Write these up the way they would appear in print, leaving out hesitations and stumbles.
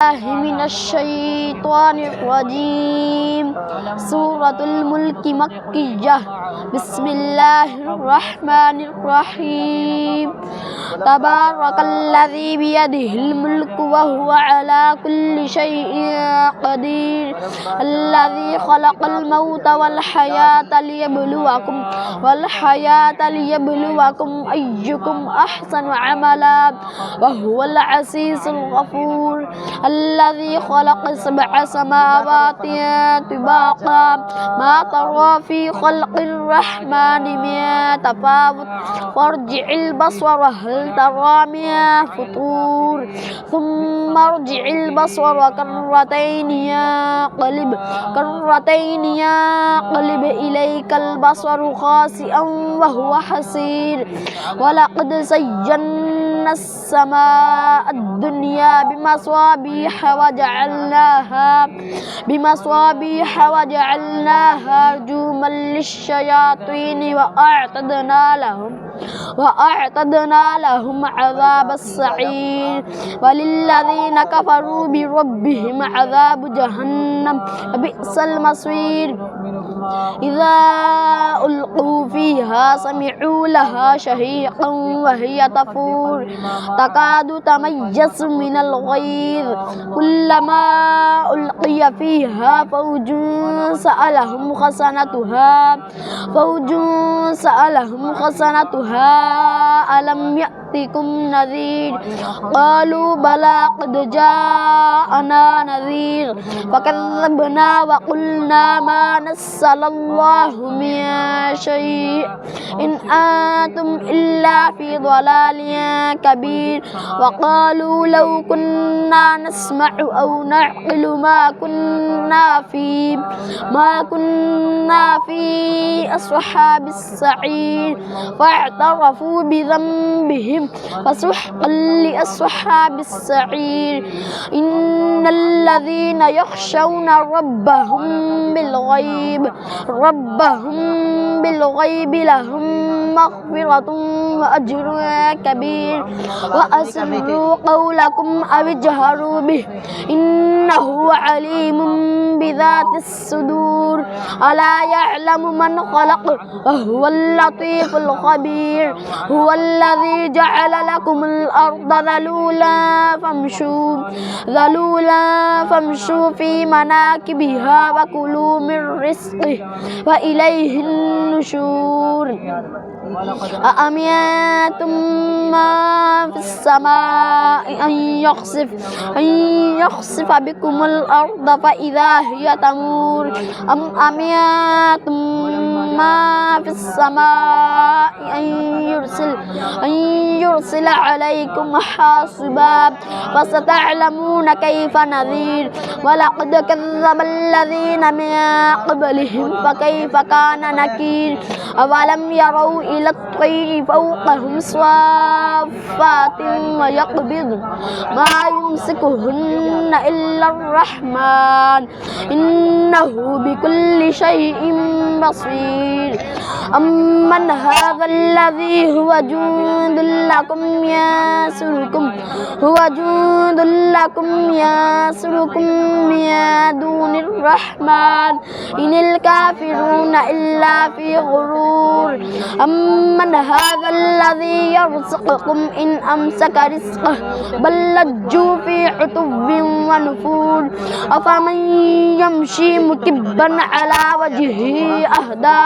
من الشيطان الرجيم. سورة الملك مكية. بسم الله الرحمن الرحيم. تبارك الذي بيده الملك وهو على كل شيء قدير. الذي خلق الموت والحياة ليبلوكم أيكم أحسن عملا وهو العزيز الغفور. الذي خلق 7 سماوات طباقا ما ترى في خلق الرحمن من تفاوت فارجع البصر هل ترى من فطور ثم ارجع البصر كرتين ينقلب إليك البصر خاسئا وهو حسير. ولقد زينا السماء الدنيا بمصابيح وجعلناها رجوما للشياطين وأعتدنا لهم عذاب السعير. وللذين كفروا بربهم عذاب جهنم وبئس المصير. إذا ألقوا فيها سمعوا لها شهيقا وهي تفور تكاد تميز من الغيظ. كلما ألقي فيها فوج سألهم خزنتها ألم يأتكم نذير قالوا بلى قد جاءنا نذير فكذبنا وقلنا ما نزل الله من شيء إن أنتم إلا في ضلال كبير. وقالوا لو كنا نسمع أو نعقل ما كنا في أصحاب السعير فاعترفوا بذنبهم فسحقا لأصحاب السعير. إن الذين يخشون ربهم بالغيب لهم مغفرة وأجر كبير. وأسروا قولكم أو اجهروا به إنه عليم بذات الصدور. ألا يعلم من خلق وهو اللطيف الخبير. هو الذي جعل لكم الأرض ذلولا فامشوا في مناكبها وكلوا من رزقه وإليه النشور. أأمنتم من في السماء أن يخسف بكم الأرض فإذا هي تمور أم أمنتم من في السماء أن يرسل عليكم حاصبا فستعلمون كيف نذير. ولقد كذب الذين من قبلهم فكيف كان نكير. أولم يروا إلى الطير فوقهم صافات ويقبضن ما يمسكهن إلا الرحمن إنه بكل شيء بصير. أمن هذا الذي هو جند لكم ينصركم من دون الرحمن إن الكافرون إلا في غرور. أمن هذا الذي يرزقكم إن أمسك رزقه بل لجوا في عتو ونفور. أفمن يمشي مكبا على وجهه أهدى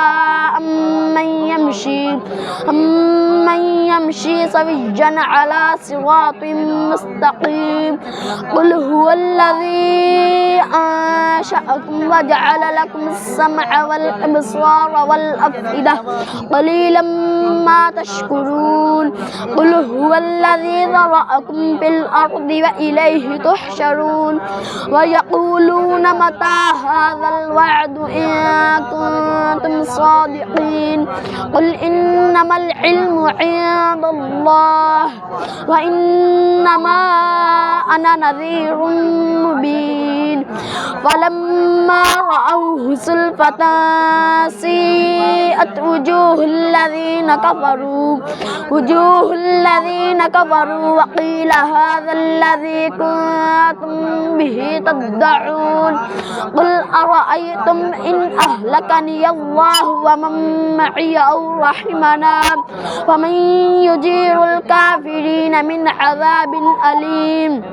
أمن يمشي سويا على صراط مستقيم. قل هو الذي أنشأكم وجعل لكم السمع والأبصار والأفئدة قليلا ما تشكرون. قل هو الذي ذرأكم في الأرض وإليه تحشرون. ويقولون متى هذا الوعد إن كنتم صادقين. قل إنما العلم عند الله وإنما أنا نذير مبين. فلما رأوه زلفة سيئت وجوه الذين كفروا وقيل هذا الذي كنتم أنتم به تدعون قل أرأيتم إن أهلكني الله ومن معي أو رحمنا فمن يجير الكافرين من عذاب أليم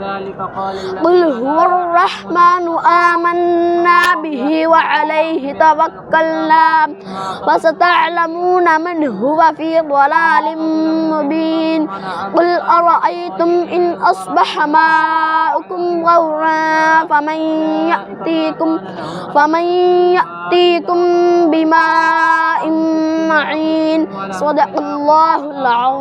قل هو الرحمن آمنا به وعليه توكلنا فستعلمون من هو في ضلال مبين قل أرأيتم إن أصبح ماؤكم غورا فمن يأتيكم بماء معين صدق الله العظيم.